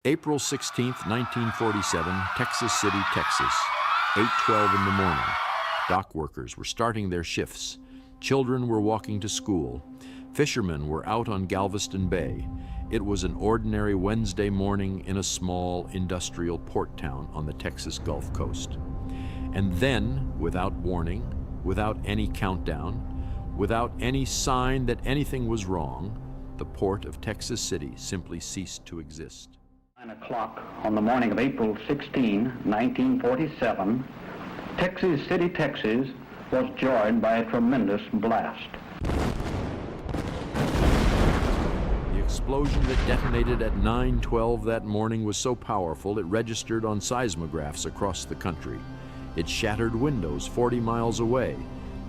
April 16, 1947, Texas City, Texas. 8:12 in the morning. Dock workers were starting their shifts. Children were walking to school. Fishermen were out on Galveston Bay. It was an ordinary Wednesday morning in a small industrial port town on the Texas Gulf Coast. And then, without warning, without any countdown, without any sign that anything was wrong, the port of Texas City simply ceased to exist. 9 o'clock on the morning of April 16, 1947, Texas City, Texas was joined by a tremendous blast. The explosion that detonated at 9:12 that morning was so powerful it registered on seismographs across the country. It shattered windows 40 miles away.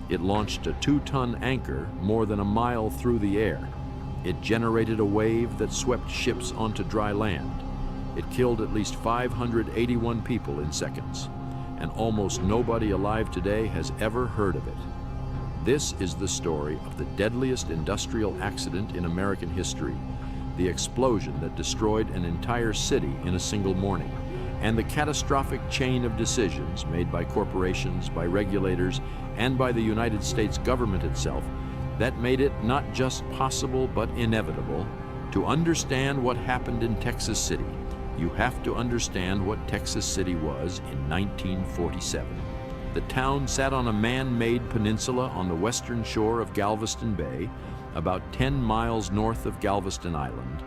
It launched a 2-ton anchor more than a mile through the air. It generated a wave that swept ships onto dry land. It killed at least 581 people in seconds, and almost nobody alive today has ever heard of it. This is the story of the deadliest industrial accident in American history, the explosion that destroyed an entire city in a single morning, and the catastrophic chain of decisions made by corporations, by regulators, and by the United States government itself that made it not just possible but inevitable. To understand what happened in Texas City, you have to understand what Texas City was in 1947. The town sat on a man-made peninsula on the western shore of Galveston Bay, about 10 miles north of Galveston Island.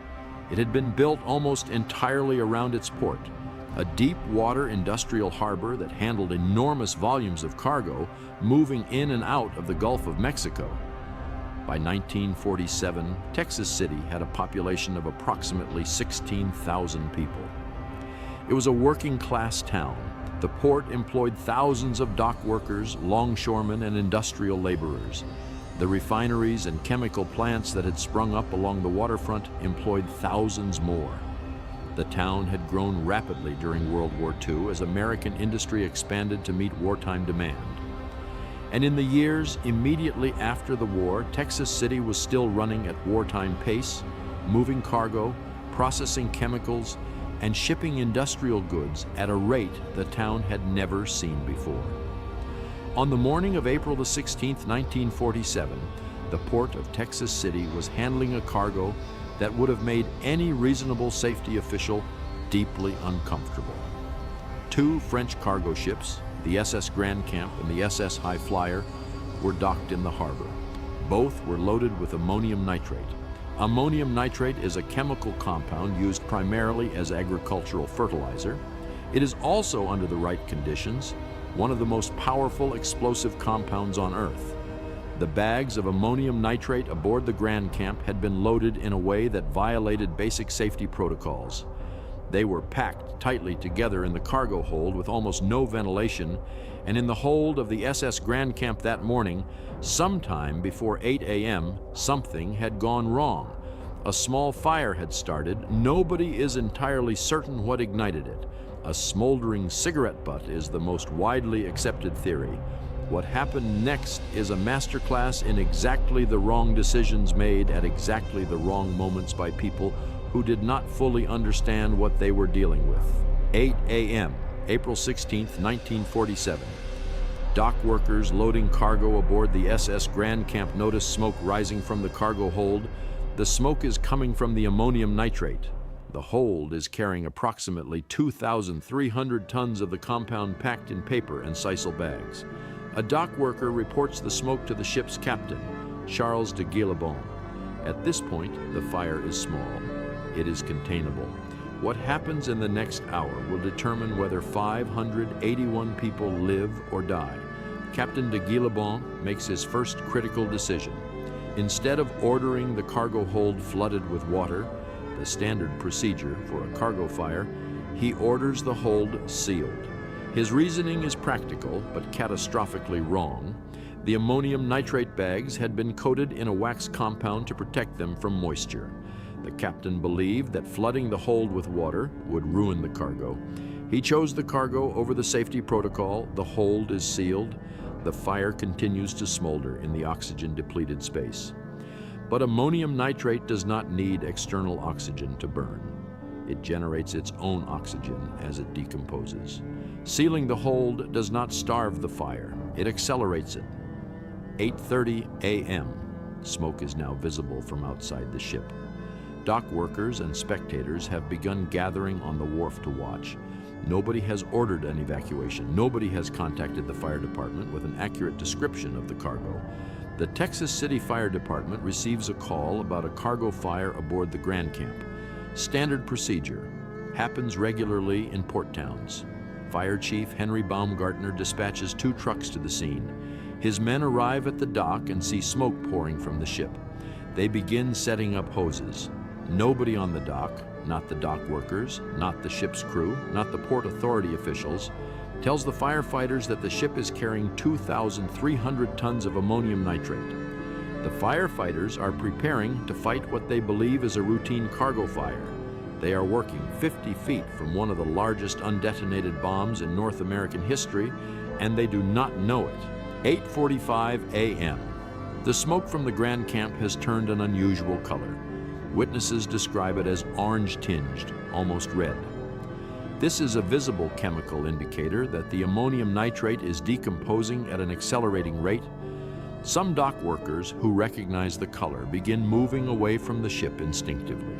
It had been built almost entirely around its port, a deep water industrial harbor that handled enormous volumes of cargo moving in and out of the Gulf of Mexico. By 1947, Texas City had a population of approximately 16,000 people. It was a working-class town. The port employed thousands of dock workers, longshoremen, and industrial laborers. The refineries and chemical plants that had sprung up along the waterfront employed thousands more. The town had grown rapidly during World War II as American industry expanded to meet wartime demand. And in the years immediately after the war, Texas City was still running at wartime pace, moving cargo, processing chemicals, and shipping industrial goods at a rate the town had never seen before. On the morning of April 16, 1947, the port of Texas City was handling a cargo that would have made any reasonable safety official deeply uncomfortable. 2 French cargo ships, the SS Grand Camp and the SS High Flyer, were docked in the harbor. Both were loaded with ammonium nitrate. Ammonium nitrate is a chemical compound used primarily as agricultural fertilizer. It is also, under the right conditions, one of the most powerful explosive compounds on Earth. The bags of ammonium nitrate aboard the Grand Camp had been loaded in a way that violated basic safety protocols. They were packed tightly together in the cargo hold with almost no ventilation, and in the hold of the SS Grand Camp that morning, sometime before 8 a.m., something had gone wrong. A small fire had started. Nobody is entirely certain what ignited it. A smoldering cigarette butt is the most widely accepted theory. What happened next is a masterclass in exactly the wrong decisions made at exactly the wrong moments by people who did not fully understand what they were dealing with. 8 a.m., April 16, 1947. Dock workers loading cargo aboard the SS Grand Camp noticed smoke rising from the cargo hold. The smoke is coming from the ammonium nitrate. The hold is carrying approximately 2,300 tons of the compound packed in paper and sisal bags. A dock worker reports the smoke to the ship's captain, Charles de Guillebon. At this point, the fire is small. It is containable. What happens in the next hour will determine whether 581 people live or die. Captain de Guillebon makes his first critical decision. Instead of ordering the cargo hold flooded with water, the standard procedure for a cargo fire, he orders the hold sealed. His reasoning is practical, but catastrophically wrong. The ammonium nitrate bags had been coated in a wax compound to protect them from moisture. The captain believed that flooding the hold with water would ruin the cargo. He chose the cargo over the safety protocol. The hold is sealed. The fire continues to smolder in the oxygen-depleted space. But ammonium nitrate does not need external oxygen to burn. It generates its own oxygen as it decomposes. Sealing the hold does not starve the fire, it accelerates it. 8:30 a.m. Smoke is now visible from outside the ship. Dock workers and spectators have begun gathering on the wharf to watch. Nobody has ordered an evacuation. Nobody has contacted the fire department with an accurate description of the cargo. The Texas City Fire Department receives a call about a cargo fire aboard the Grand Camp. Standard procedure. Happens regularly in port towns. Fire Chief Henry Baumgartner dispatches 2 trucks to the scene. His men arrive at the dock and see smoke pouring from the ship. They begin setting up hoses. Nobody on the dock, not the dock workers, not the ship's crew, not the Port Authority officials, tells the firefighters that the ship is carrying 2,300 tons of ammonium nitrate. The firefighters are preparing to fight what they believe is a routine cargo fire. They are working 50 feet from one of the largest undetonated bombs in North American history, and they do not know it. 8:45 a.m. The smoke from the Grand Camp has turned an unusual color. Witnesses describe it as orange-tinged, almost red. This is a visible chemical indicator that the ammonium nitrate is decomposing at an accelerating rate. Some dock workers who recognize the color begin moving away from the ship instinctively.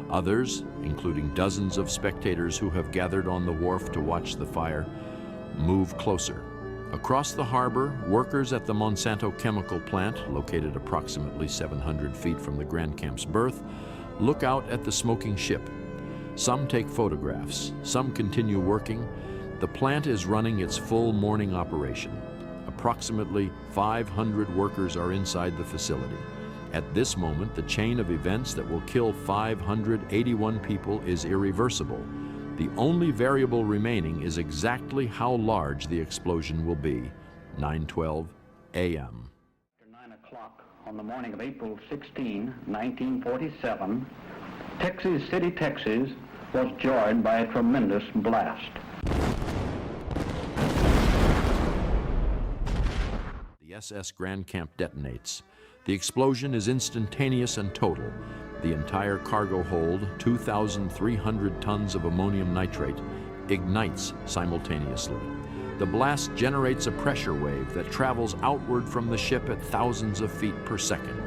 Others, including dozens of spectators who have gathered on the wharf to watch the fire, move closer. Across the harbor, workers at the Monsanto chemical plant, located approximately 700 feet from the Grand Camp's berth, look out at the smoking ship. Some take photographs, some continue working. The plant is running its full morning operation. Approximately 500 workers are inside the facility. At this moment, the chain of events that will kill 581 people is irreversible. The only variable remaining is exactly how large the explosion will be. 9:12 a.m. After 9 o'clock on the morning of April 16, 1947, Texas City, Texas was joined by a tremendous blast. The SS Grand Camp detonates. The explosion is instantaneous and total. The entire cargo hold, 2,300 tons of ammonium nitrate, ignites simultaneously. The blast generates a pressure wave that travels outward from the ship at thousands of feet per second.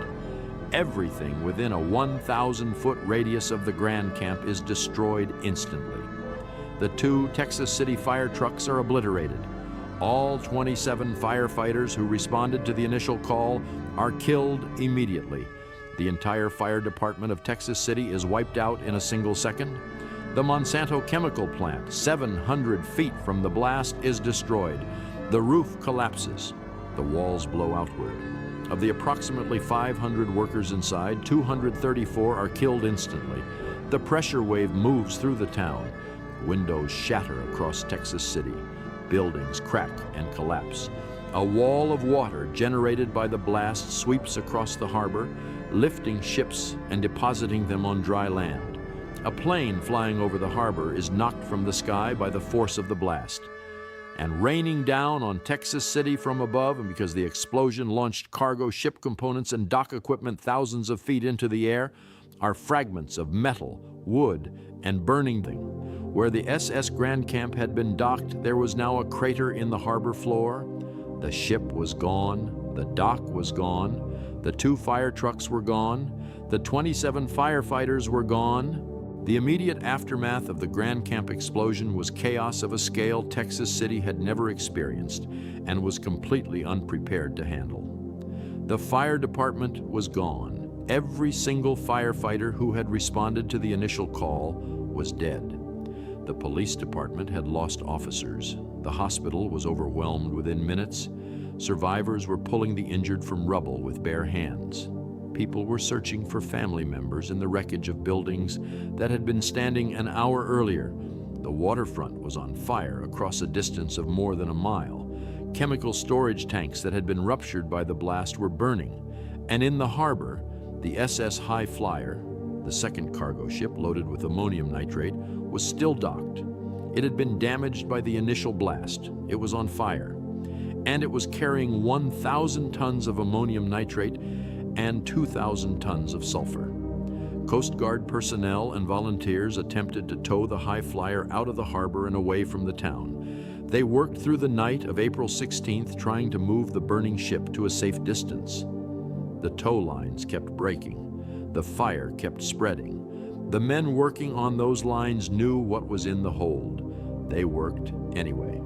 Everything within a 1,000-foot radius of the Grand Camp is destroyed instantly. The 2 Texas City fire trucks are obliterated. All 27 firefighters who responded to the initial call are killed immediately. The entire fire department of Texas City is wiped out in a single second. The Monsanto chemical plant, 700 feet from the blast, is destroyed. The roof collapses. The walls blow outward. Of the approximately 500 workers inside, 234 are killed instantly. The pressure wave moves through the town. Windows shatter across Texas City. Buildings crack and collapse. A wall of water generated by the blast sweeps across the harbor, lifting ships and depositing them on dry land. A plane flying over the harbor is knocked from the sky by the force of the blast. And raining down on Texas City from above, and because the explosion launched cargo ship components and dock equipment thousands of feet into the air, are fragments of metal, wood, and burning thing. Where the SS Grand Camp had been docked, there was now a crater in the harbor floor. The ship was gone, the dock was gone, the 2 fire trucks were gone, the 27 firefighters were gone. The immediate aftermath of the Grand Camp explosion was chaos of a scale Texas City had never experienced and was completely unprepared to handle. The fire department was gone. Every single firefighter who had responded to the initial call was dead. The police department had lost officers. The hospital was overwhelmed within minutes. Survivors were pulling the injured from rubble with bare hands. People were searching for family members in the wreckage of buildings that had been standing an hour earlier. The waterfront was on fire across a distance of more than a mile. Chemical storage tanks that had been ruptured by the blast were burning. And in the harbor, the SS High Flyer, the second cargo ship loaded with ammonium nitrate, was still docked. It had been damaged by the initial blast. It was on fire. And it was carrying 1,000 tons of ammonium nitrate and 2,000 tons of sulfur. Coast Guard personnel and volunteers attempted to tow the high flyer out of the harbor and away from the town. They worked through the night of April 16th trying to move the burning ship to a safe distance. The tow lines kept breaking. The fire kept spreading. The men working on those lines knew what was in the hold. They worked anyway.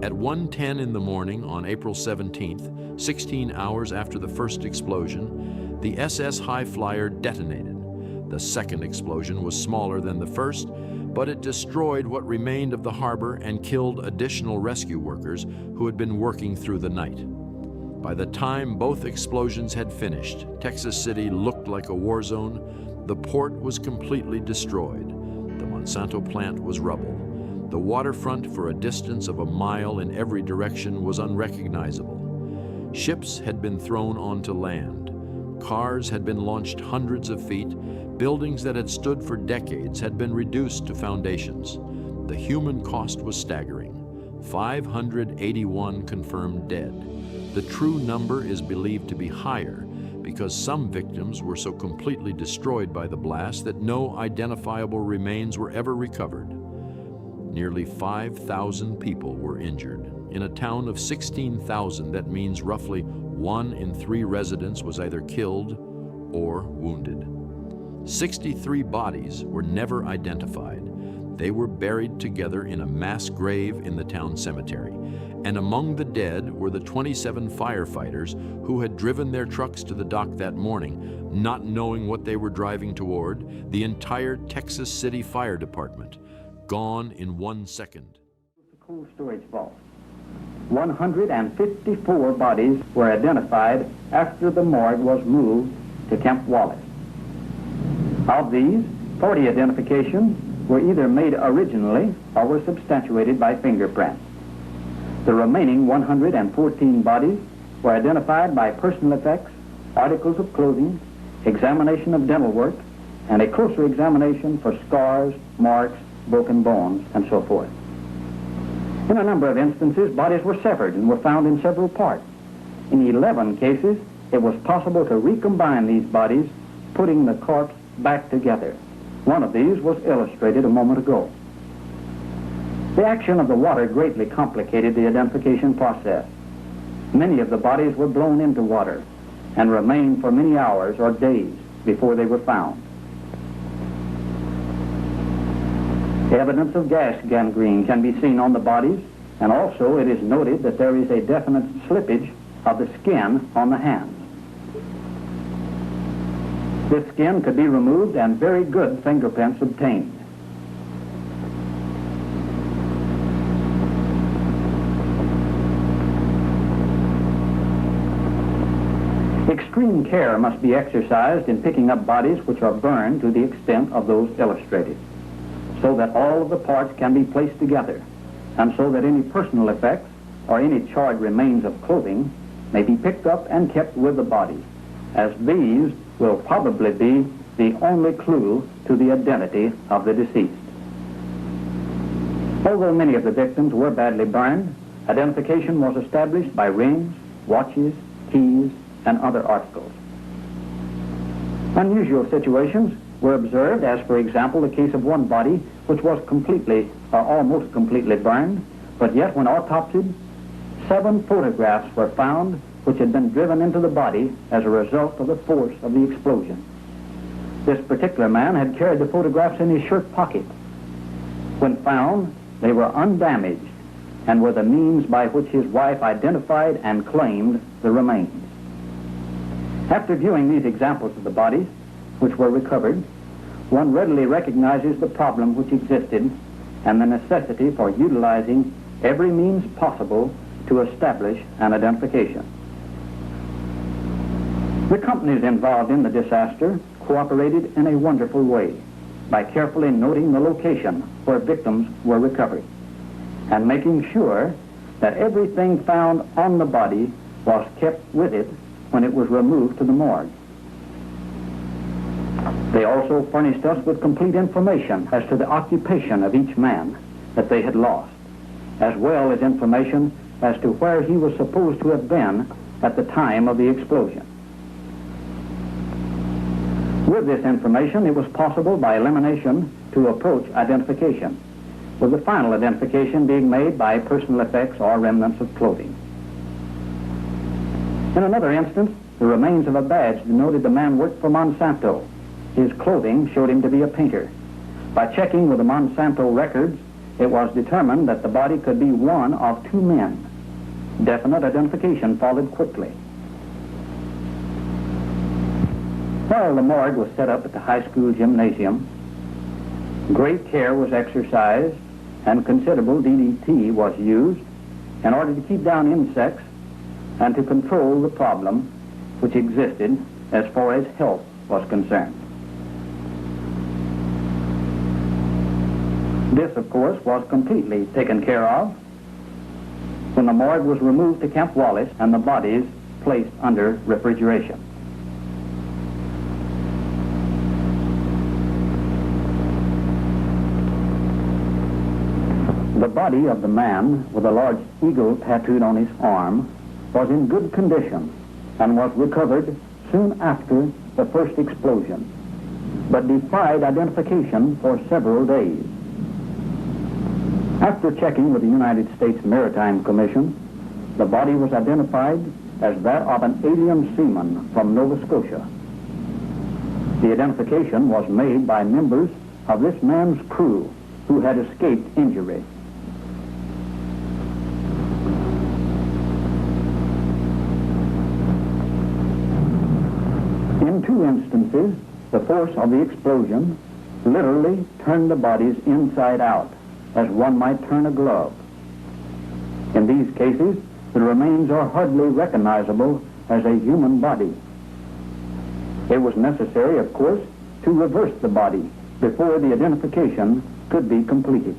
At 1:10 in the morning on April 17th, 16 hours after the first explosion, the SS High Flyer detonated. The second explosion was smaller than the first, but it destroyed what remained of the harbor and killed additional rescue workers who had been working through the night. By the time both explosions had finished, Texas City looked like a war zone. The port was completely destroyed. The Monsanto plant was rubble. The waterfront for a distance of a mile in every direction was unrecognizable. Ships had been thrown onto land. Cars had been launched hundreds of feet. Buildings that had stood for decades had been reduced to foundations. The human cost was staggering. 581 confirmed dead. The true number is believed to be higher because some victims were so completely destroyed by the blast that no identifiable remains were ever recovered. Nearly 5,000 people were injured. In a town of 16,000, that means roughly 1 in 3 residents was either killed or wounded. 63 bodies were never identified. They were buried together in a mass grave in the town cemetery. And among the dead were the 27 firefighters who had driven their trucks to the dock that morning, not knowing what they were driving toward, the entire Texas City Fire Department, gone in 1 second. The cold storage vault. 154 bodies were identified after the morgue was moved to Camp Wallace. Of these, 40 identifications were either made originally or were substantiated by fingerprints. The remaining 114 bodies were identified by personal effects, articles of clothing, examination of dental work, and a closer examination for scars, marks, broken bones, and so forth. In a number of instances, bodies were severed and were found in several parts. In 11 cases, it was possible to recombine these bodies, putting the corpse back together. One of these was illustrated a moment ago. The action of the water greatly complicated the identification process. Many of the bodies were blown into water and remained for many hours or days before they were found. Evidence of gas gangrene can be seen on the bodies, and also it is noted that there is a definite slippage of the skin on the hands. This skin could be removed and very good fingerprints obtained. Extreme care must be exercised in picking up bodies which are burned to the extent of those illustrated, so that all of the parts can be placed together, and so that any personal effects or any charred remains of clothing may be picked up and kept with the body, as these will probably be the only clue to the identity of the deceased. Although many of the victims were badly burned, identification was established by rings, watches, keys, and other articles. Unusual situations were observed, as for example the case of one body which was completely or almost completely burned, but yet when autopsied, 7 photographs were found which had been driven into the body as a result of the force of the explosion. This particular man had carried the photographs in his shirt pocket. When found, they were undamaged and were the means by which his wife identified and claimed the remains. After viewing these examples of the bodies, which were recovered, one readily recognizes the problem which existed and the necessity for utilizing every means possible to establish an identification. The companies involved in the disaster cooperated in a wonderful way by carefully noting the location where victims were recovered and making sure that everything found on the body was kept with it when it was removed to the morgue. They also furnished us with complete information as to the occupation of each man that they had lost, as well as information as to where he was supposed to have been at the time of the explosion. With this information, it was possible by elimination to approach identification, with the final identification being made by personal effects or remnants of clothing. In another instance, the remains of a badge denoted the man worked for Monsanto. His clothing showed him to be a painter. By checking with the Monsanto records, it was determined that the body could be one of two men. Definite identification followed quickly. While the morgue was set up at the high school gymnasium, great care was exercised and considerable DDT was used in order to keep down insects and to control the problem which existed as far as health was concerned. This, of course, was completely taken care of when the morgue was removed to Camp Wallace and the bodies placed under refrigeration. The body of the man with a large eagle tattooed on his arm was in good condition and was recovered soon after the first explosion, but defied identification for several days. After checking with the United States Maritime Commission, the body was identified as that of an alien seaman from Nova Scotia. The identification was made by members of this man's crew who had escaped injury. In two instances, the force of the explosion literally turned the bodies inside out, as one might turn a glove. In these cases, the remains are hardly recognizable as a human body. It was necessary, of course, to reverse the body before the identification could be completed.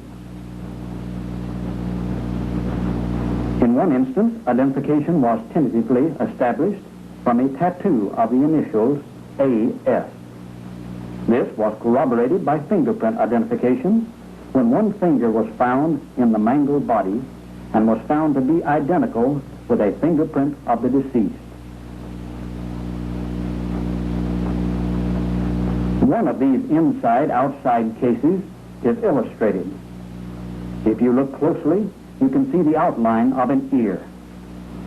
In one instance, identification was tentatively established from a tattoo of the initials A.S. This was corroborated by fingerprint identification when one finger was found in the mangled body and was found to be identical with a fingerprint of the deceased. One of these inside-outside cases is illustrated. If you look closely, you can see the outline of an ear.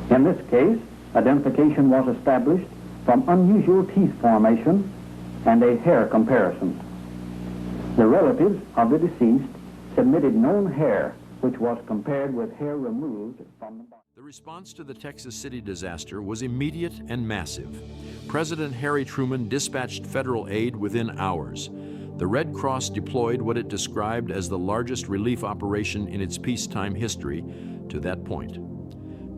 In this case, identification was established from unusual teeth formation and a hair comparison. The relatives of the deceased submitted known hair, which was compared with hair removed from the body. The response to the Texas City disaster was immediate and massive. President Harry Truman dispatched federal aid within hours. The Red Cross deployed what it described as the largest relief operation in its peacetime history to that point.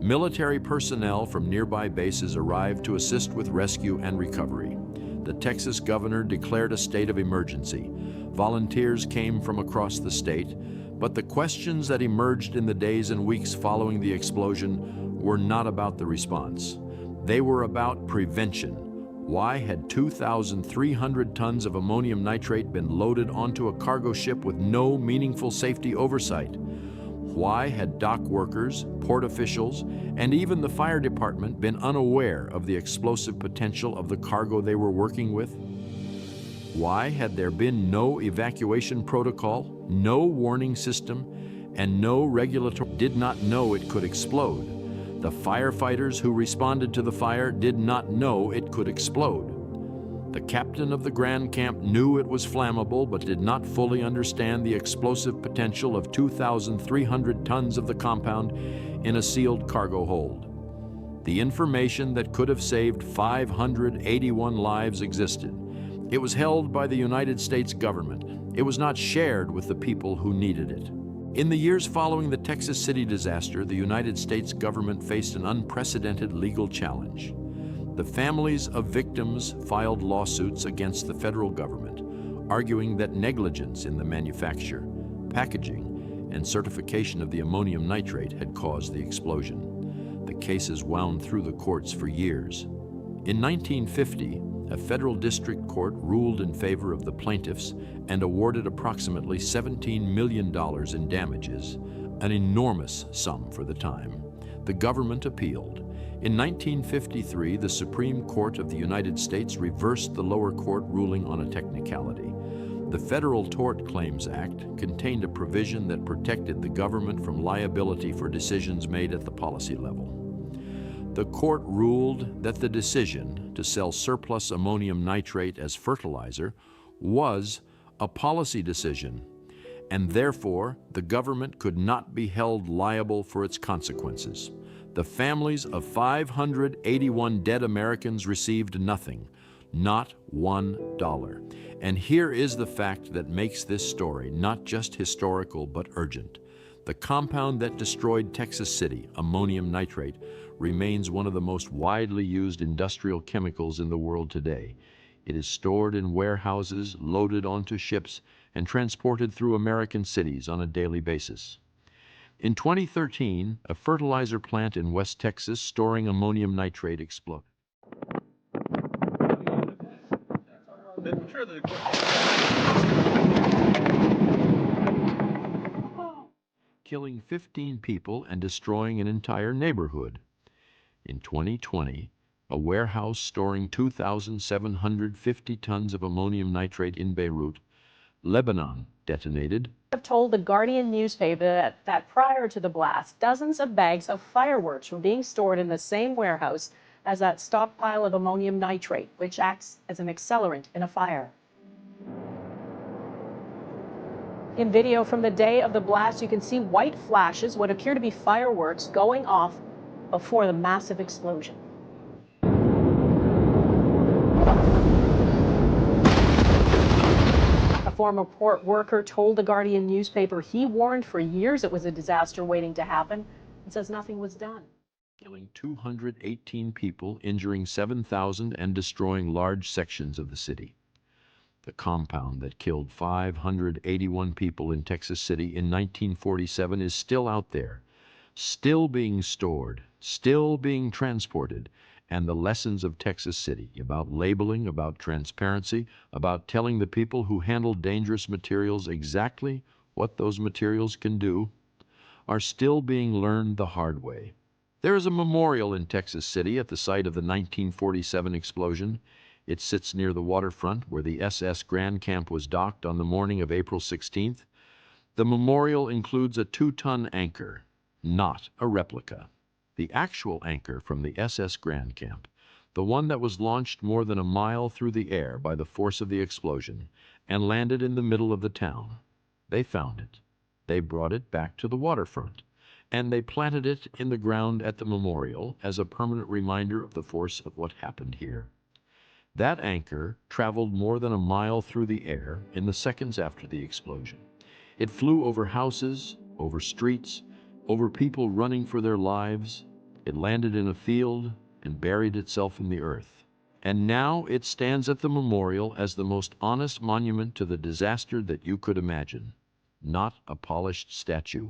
Military personnel from nearby bases arrived to assist with rescue and recovery. The Texas governor declared a state of emergency. Volunteers came from across the state, but the questions that emerged in the days and weeks following the explosion were not about the response. They were about prevention. Why had 2,300 tons of ammonium nitrate been loaded onto a cargo ship with no meaningful safety oversight? Why had dock workers, port officials, and even the fire department been unaware of the explosive potential of the cargo they were working with? Why had there been no evacuation protocol, no warning system, and no regulatory did not know it could explode? The firefighters who responded to the fire did not know it could explode. The captain of the Grand Camp knew it was flammable but did not fully understand the explosive potential of 2,300 tons of the compound in a sealed cargo hold. The information that could have saved 581 lives existed. It was held by the United States government. It was not shared with the people who needed it. In the years following the Texas City disaster, the United States government faced an unprecedented legal challenge. The families of victims filed lawsuits against the federal government, arguing that negligence in the manufacture, packaging, and certification of the ammonium nitrate had caused the explosion. The cases wound through the courts for years. In 1950, a federal district court ruled in favor of the plaintiffs and awarded approximately $17 million in damages, an enormous sum for the time. The government appealed. In 1953, the Supreme Court of the United States reversed the lower court ruling on a technicality. The Federal Tort Claims Act contained a provision that protected the government from liability for decisions made at the policy level. The court ruled that the decision to sell surplus ammonium nitrate as fertilizer was a policy decision, and therefore the government could not be held liable for its consequences. The families of 581 dead Americans received nothing, not $1. And here is the fact that makes this story not just historical but urgent. The compound that destroyed Texas City, ammonium nitrate, remains one of the most widely used industrial chemicals in the world today. It is stored in warehouses, loaded onto ships, and transported through American cities on a daily basis. In 2013, a fertilizer plant in West Texas storing ammonium nitrate exploded, killing 15 people and destroying an entire neighborhood. In 2020, a warehouse storing 2,750 tons of ammonium nitrate in Beirut, Lebanon, detonated. Have told the Guardian newspaper that prior to the blast, dozens of bags of fireworks were being stored in the same warehouse as that stockpile of ammonium nitrate, which acts as an accelerant in a fire. In video from the day of the blast, you can see white flashes, what appear to be fireworks, going off before the massive explosion. A former port worker told the Guardian newspaper he warned for years it was a disaster waiting to happen and says nothing was done. Killing 218 people, injuring 7,000, and destroying large sections of the city. The compound that killed 581 people in Texas City in 1947 is still out there, still being stored, still being transported, and the lessons of Texas City about labeling, about transparency, about telling the people who handle dangerous materials exactly what those materials can do, are still being learned the hard way. There is a memorial in Texas City at the site of the 1947 explosion. It sits near the waterfront where the SS Grand Camp was docked on the morning of April 16th. The memorial includes a 2-ton anchor, not a replica. The actual anchor from the SS Grand Camp, the one that was launched more than a mile through the air by the force of the explosion and landed in the middle of the town. They found it. They brought it back to the waterfront, and they planted it in the ground at the memorial as a permanent reminder of the force of what happened here. That anchor traveled more than a mile through the air in the seconds after the explosion. It flew over houses, over streets, over people running for their lives. It landed in a field and buried itself in the earth. And now it stands at the memorial as the most honest monument to the disaster that you could imagine. Not a polished statue,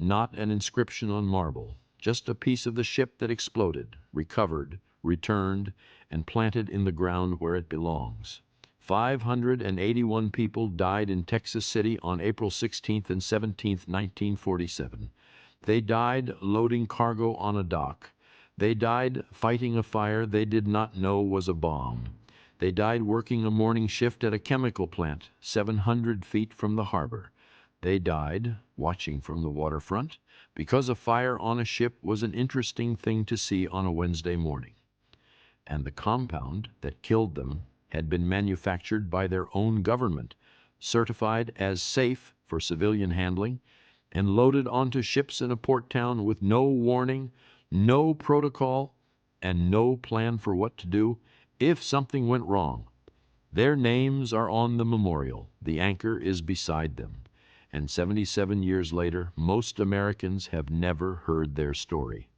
not an inscription on marble, just a piece of the ship that exploded, recovered, returned, and planted in the ground where it belongs. 581 people died in Texas City on April 16th and 17th, 1947. They died loading cargo on a dock. They died fighting a fire they did not know was a bomb. They died working a morning shift at a chemical plant 700 feet from the harbor. They died watching from the waterfront because a fire on a ship was an interesting thing to see on a Wednesday morning. And the compound that killed them had been manufactured by their own government, certified as safe for civilian handling, and loaded onto ships in a port town with no warning, no protocol, and no plan for what to do if something went wrong. Their names are on the memorial. The anchor is beside them. And 77 years later, most Americans have never heard their story.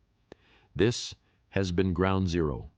This has been Ground Zero.